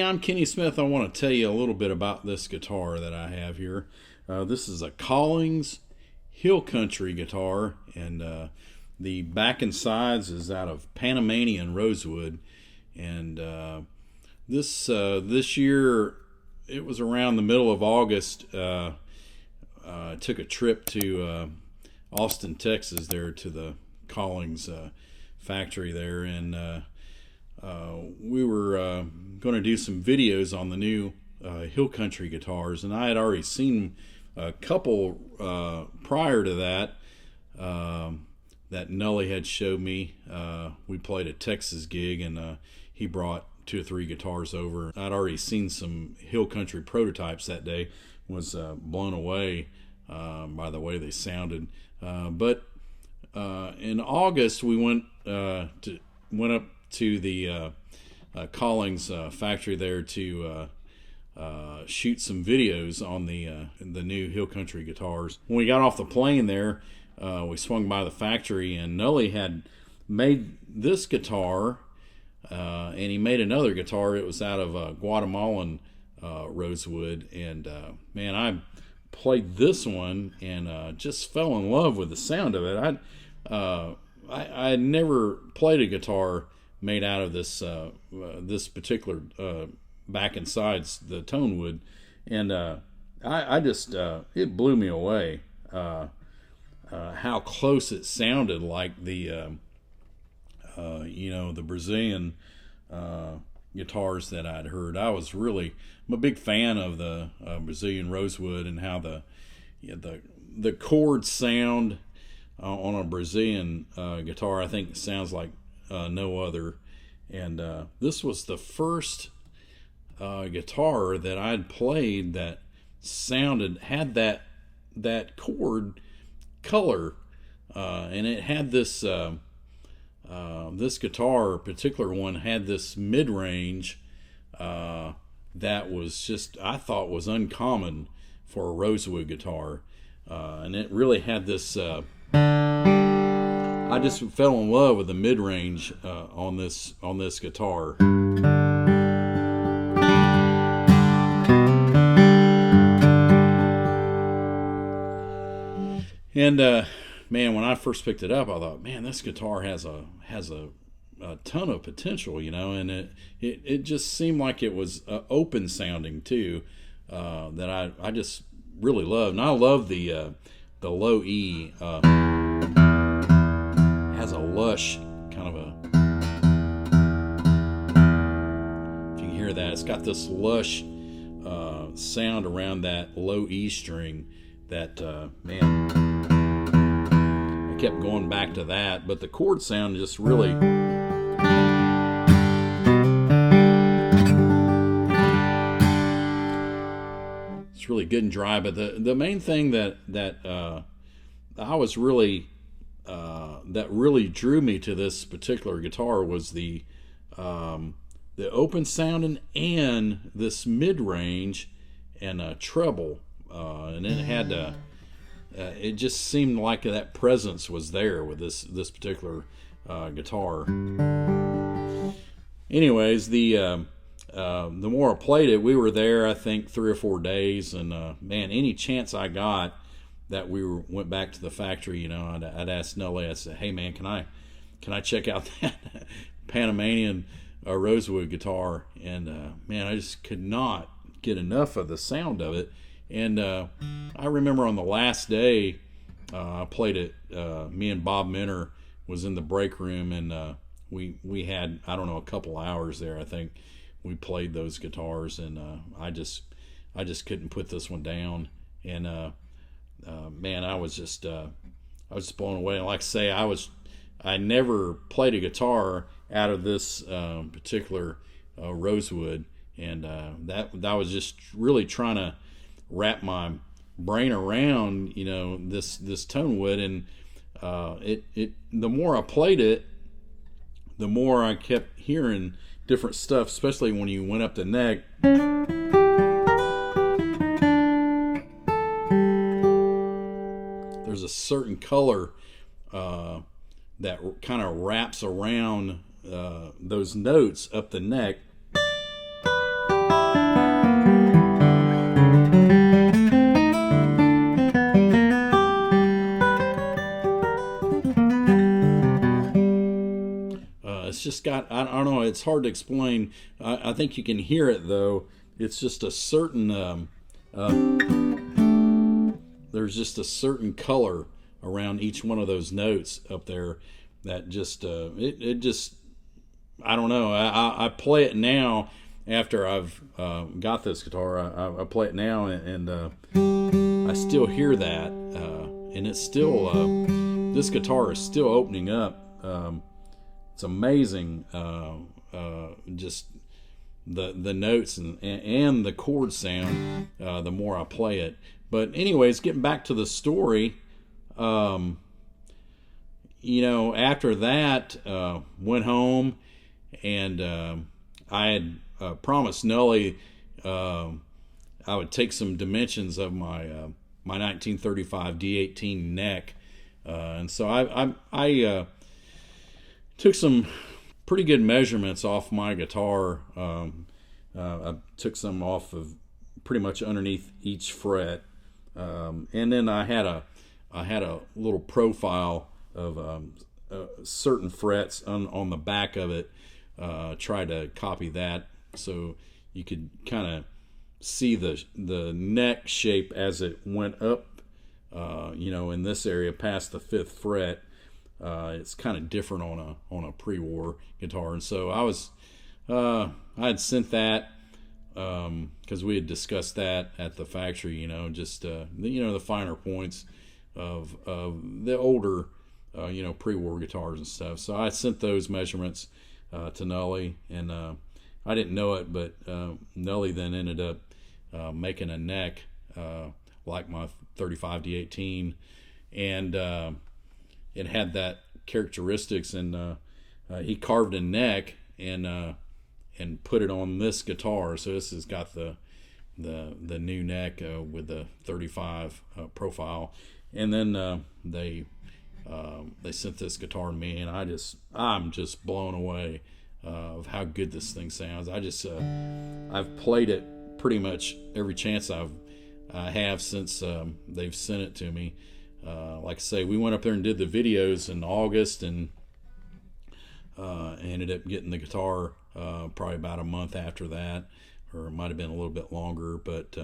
I'm Kenny Smith. I want to tell you a little bit about this guitar that I have here. This is a Collings Hill Country guitar, and the back and sides is out of Panamanian Rosewood. And this year, it was around the middle of August. I took a trip to Austin, Texas, there to the Collings factory there, and we were going to do some videos on the new Hill Country guitars, and I had already seen a couple prior to that that Nully had showed me. We played a Texas gig, and he brought 2 or 3 guitars over. I'd already seen some Hill Country prototypes that day. Was blown away by the way they sounded. But in August, we went up to the Collings factory there to shoot some videos on the new Hill Country guitars. When we got off the plane there, we swung by the factory, and Nully had made this guitar, and he made another guitar. It was out of Guatemalan rosewood, and man, I played this one and just fell in love with the sound of it. I had never played a guitar made out of this particular back and sides, the tone wood, and I just it blew me away how close it sounded like the the Brazilian guitars that I'd heard. I'm a big fan of the Brazilian rosewood, and how the chord sound on a Brazilian guitar, I think, sounds like no other. And this was the first guitar that I'd played that had that chord color, and it had this this guitar, particular one, had this mid-range that was just, I thought, was uncommon for a rosewood guitar, and it really had this I just fell in love with the mid-range on this guitar. And man, when I first picked it up, I thought, man, this guitar has a ton of potential, and it just seemed like it was open sounding too, that I just really loved. And I love the low E. Has a lush kind of a, if you can hear that, it's got this lush sound around that low E string that man, I kept going back to that. But the chord sound just really, it's really good and dry. But the main thing that I was really that really drew me to this particular guitar was the open sounding and this mid-range and a treble, and it had it just seemed like that presence was there with this particular guitar. Anyways, the more I played it, we were there, I think, 3 or 4 days, and man, any chance I got that went back to the factory, I'd ask Nully, I'd say, hey man, can I check out that Panamanian Rosewood guitar? And man, I just could not get enough of the sound of it. And I remember on the last day I played it, me and Bob Minner was in the break room, and we had, I don't know, a couple hours there. I think we played those guitars, and I just couldn't put this one down. And man, I was just blown away. And like I say, I never played a guitar out of this particular rosewood, and that was just really trying to wrap my brain around this tone wood. And the more I played it, the more I kept hearing different stuff, especially when you went up the neck. There's a certain color that kind of wraps around those notes up the neck. it's just got, I don't know, it's hard to explain. I think you can hear it though. It's just a certain there's just a certain color around each one of those notes up there that just it just, I don't know. I play it now after I've got this guitar. I play it now, and I still hear that, and it's still this guitar is still opening up. It's amazing, just the notes and the chord sound. The more I play it, but anyways, getting back to the story. After that, went home, and I had promised Nellie I would take some dimensions of my 1935 D18 neck, and so I took some pretty good measurements off my guitar. I took some off of pretty much underneath each fret, and then I had a little profile of certain frets on the back of it. Try to copy that so you could kind of see the neck shape as it went up. In this area past the 5th fret, it's kind of different on a pre-war guitar, and so I had sent that because we had discussed that at the factory. Just the finer points of the older pre-war guitars and stuff. So I sent those measurements to Nellie, and I didn't know it, but Nellie then ended up making a neck like my 35 D18, and it had that characteristics, and he carved a neck and put it on this guitar. So this has got the new neck with the 35 profile, and then they sent this guitar to me, and I'm just blown away of how good this thing sounds. I've played it pretty much every chance I have since they've sent it to me. Like I say, we went up there and did the videos in August, and ended up getting the guitar probably about a month after that, or it might have been a little bit longer. But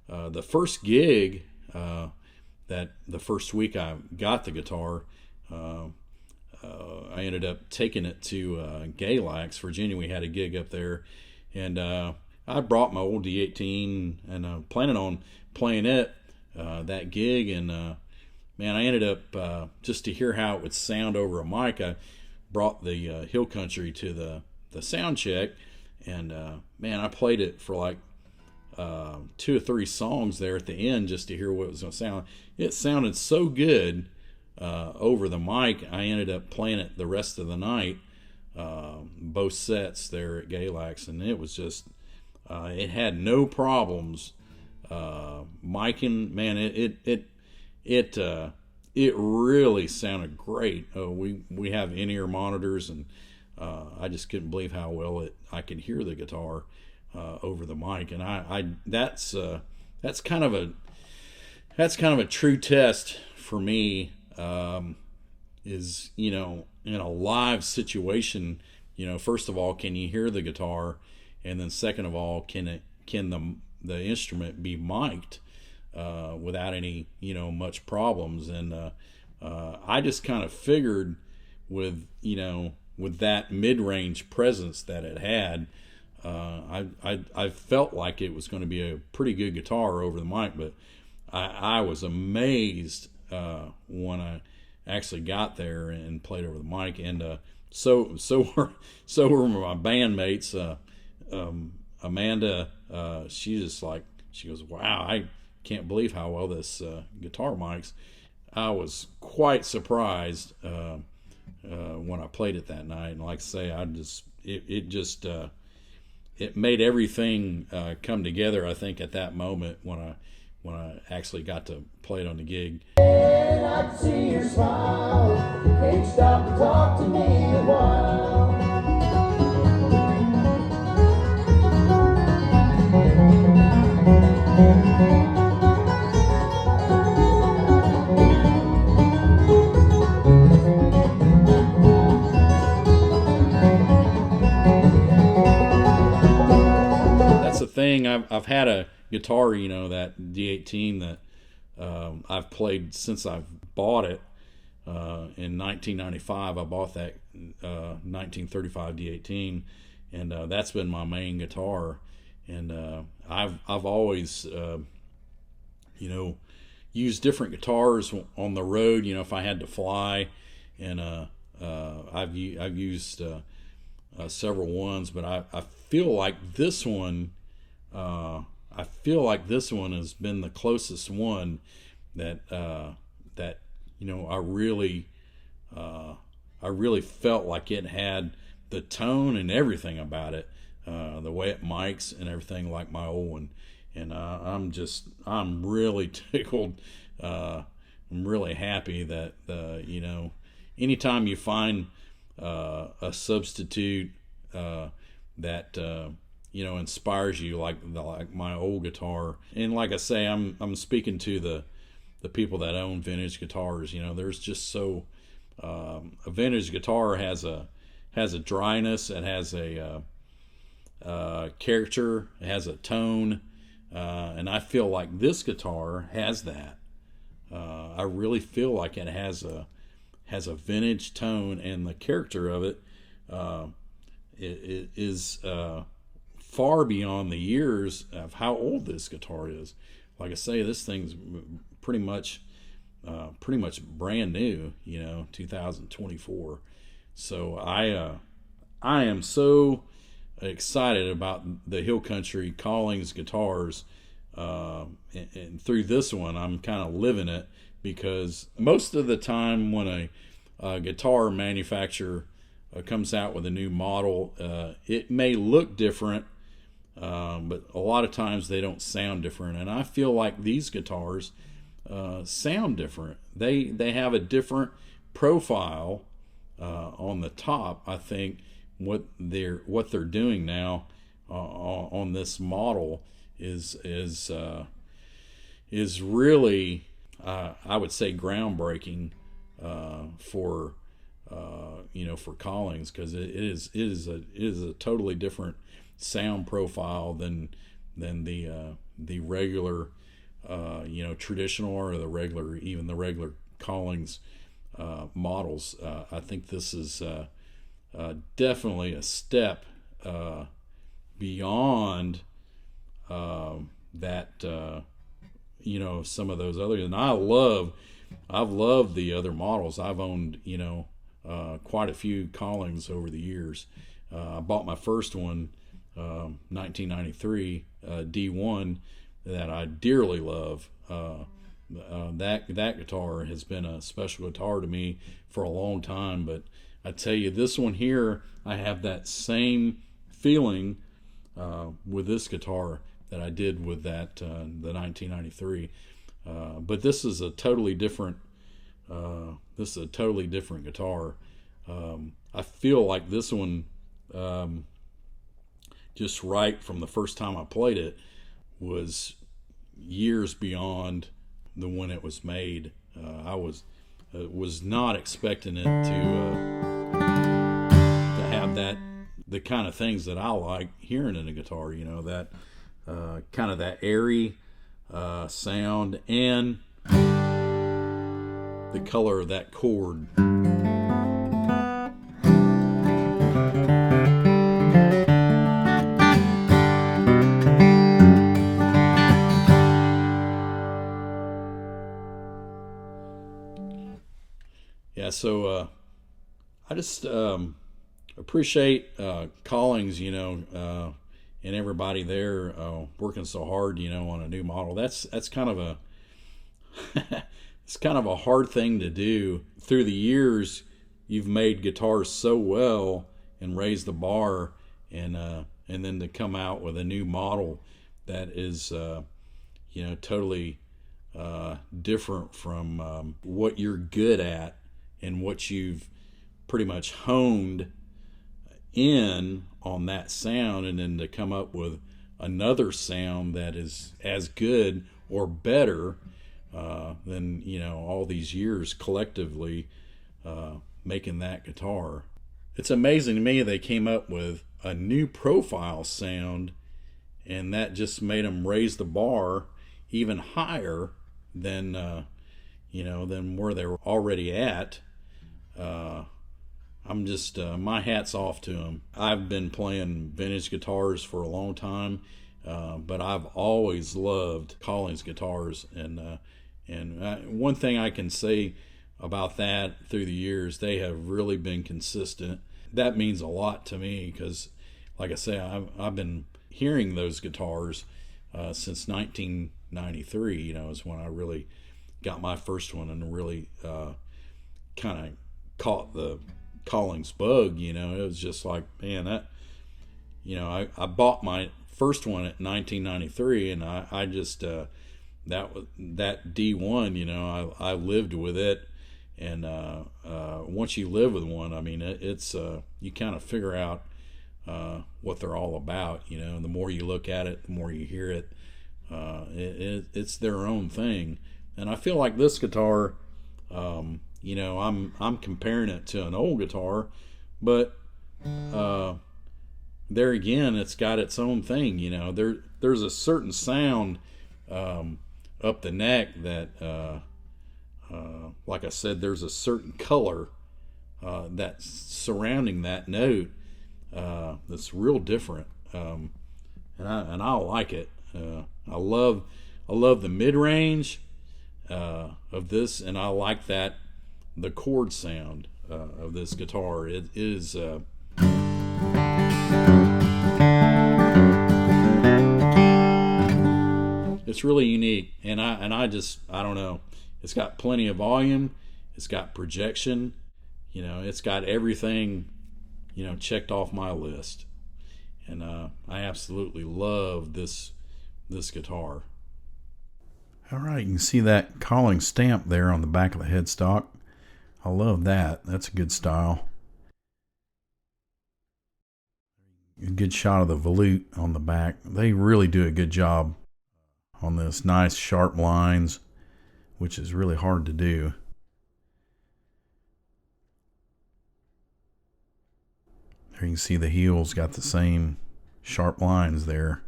the first gig, that the first week I got the guitar, I ended up taking it to Galax, Virginia. We had a gig up there, and I brought my old D18 and planning on playing it that gig, and man, I ended up just to hear how it would sound over a mic. I brought the Hill Country to the sound check, and man, I played it for like 2 or 3 songs there at the end just to hear what it was going to sound. It sounded so good over the mic. I ended up playing it the rest of the night, both sets there at Galax, and it was just it had no problems micing. Man, it really sounded great. We have in-ear monitors, and I just couldn't believe how well I could hear the guitar over the mic. And that's kind of a true test for me, is in a live situation, first of all, can you hear the guitar, and then second of all, can the instrument be mic'd without any much problems. And I just kind of figured with that mid-range presence that it had, I felt like it was going to be a pretty good guitar over the mic. But I was amazed when I actually got there and played over the mic, and so were my bandmates. Amanda, she goes, wow, I can't believe how well this guitar mics. I was quite surprised when I played it that night, and like I say, it made everything come together. I think at that moment when I actually got to play it on the gig. And I see your smile, can't stop to talk to me a while. thing. I've had a guitar, that D18 that I've played since I've bought it. In 1995, I bought that 1935 D18, and that's been my main guitar. And I've always used different guitars on the road. If I had to fly, and I've used several ones, but I feel like this one. I feel like this one has been the closest one that I really felt like it had the tone and everything about it, the way it mics and everything like my old one. And I'm really tickled. I'm really happy that anytime you find a substitute that inspires you like my old guitar. And like I say, I'm speaking to the people that own vintage guitars. There's just so a vintage guitar has a dryness, it has a character, it has a tone, and I feel like this guitar has that. I really feel like it has a vintage tone, and the character of it is far beyond the years of how old this guitar is. Like I say, this thing's pretty much brand new, 2024. So I am so excited about the Hill Country Collings guitars, and through this one I'm kind of living it, because most of the time when a guitar manufacturer comes out with a new model, it may look different, but a lot of times they don't sound different. And I feel like these guitars sound different. They have a different profile on the top. I think what they're doing now on this model is really I would say groundbreaking for Collings, because it is a totally different sound profile than the regular traditional, or the regular Collings models. I think this is definitely a step beyond that some of those others. And I've loved the other models. I've owned quite a few Collings over the years. I bought my first one 1993 D1 that I dearly love. That guitar has been a special guitar to me for a long time. But I tell you, this one here, I have that same feeling with this guitar that I did with the 1993. But this is a totally different. This is a totally different guitar. I feel like this one, just right from the first time I played it, was years beyond the when it was made. I was not expecting it to have the kind of things that I like hearing in a guitar. That kind of that airy sound, and the color of that chord. Yeah, so I just appreciate Collings, and everybody there working so hard, on a new model. That's kind of a it's kind of a hard thing to do. Through the years, you've made guitars so well and raised the bar, and then to come out with a new model that is totally different from what you're good at and what you've pretty much honed in on that sound, and then to come up with another sound that is as good or better than all these years collectively making that guitar. It's amazing to me they came up with a new profile sound and that just made them raise the bar even higher than than where they were already at. I'm just my hat's off to them. I've been playing vintage guitars for a long time, but I've always loved Collings guitars, and one thing I can say about that through the years, they have really been consistent. That means a lot to me because, like I say, I've been hearing those guitars since 1993. Is when I really got my first one and really kind of caught the Collings bug. It was just like, man, that I bought my first one at 1993, and I just that D1. I lived with it, and once you live with one, I mean, it's you kind of figure out what they're all about. And the more you look at it, the more you hear it. It's their own thing, and I feel like this guitar. I'm comparing it to an old guitar, but there again, it's got its own thing. There's a certain sound up the neck that, like I said, there's a certain color that's surrounding that note that's real different, and I like it. I love the mid range of this, and I like the chord sound of this guitar. It is it's really unique, and I don't know. It's got plenty of volume. It's got projection. It's got everything checked off my list, and I absolutely love this guitar. All right, you can see that Collings stamp there on the back of the headstock. I love that. That's a good style. A good shot of the volute on the back. They really do a good job on this. Nice sharp lines, which is really hard to do. There you can see the heel's got the same sharp lines there.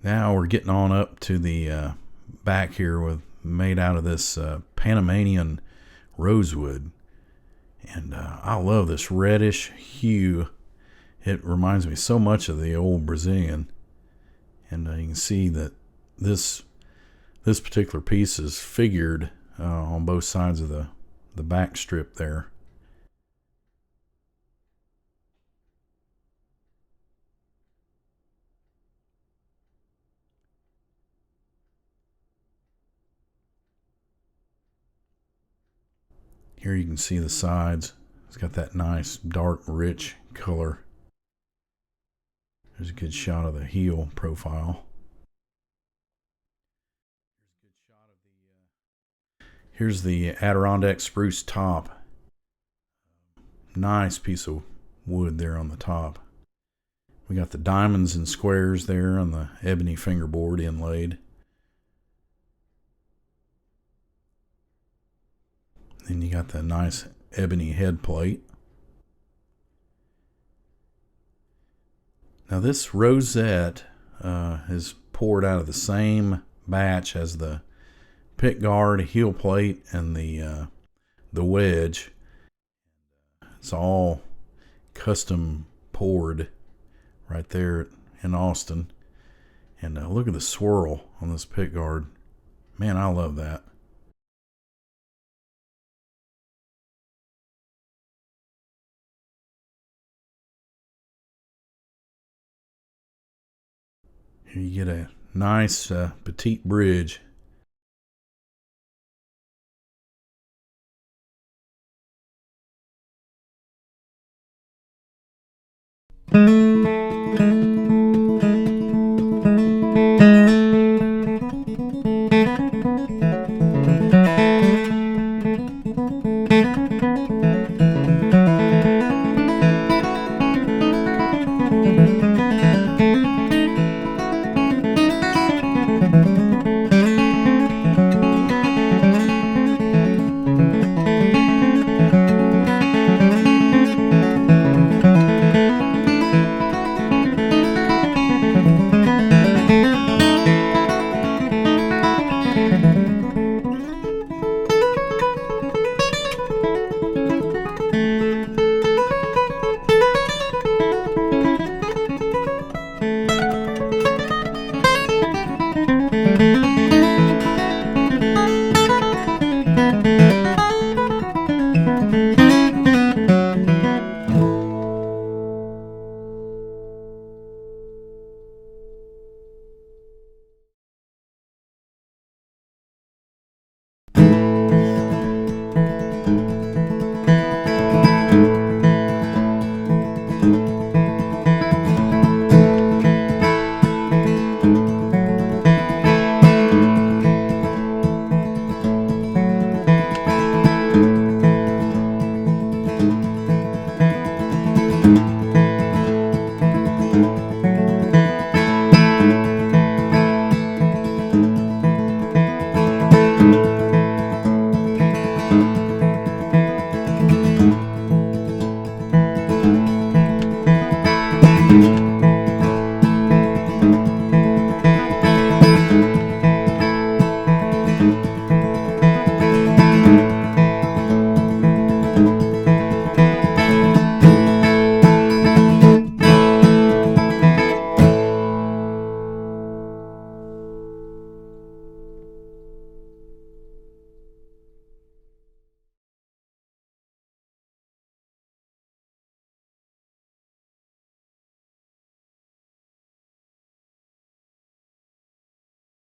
Now we're getting on up to the back here made out of this Panamanian Rosewood. And I love this reddish hue. It reminds me so much of the old Brazilian. And you can see that this particular piece is figured on both sides of the back strip there. Here you can see the sides. It's got that nice dark rich color. There's a good shot of the heel profile. Here's the Adirondack spruce top. Nice piece of wood there on the top. We got the diamonds and squares there on the ebony fingerboard inlaid. Then you got the nice ebony head plate. Now this rosette is poured out of the same batch as the pickguard, heel plate, and the wedge. It's all custom poured right there in Austin. And look at the swirl on this pickguard. Man, I love that. Here you get a nice petite bridge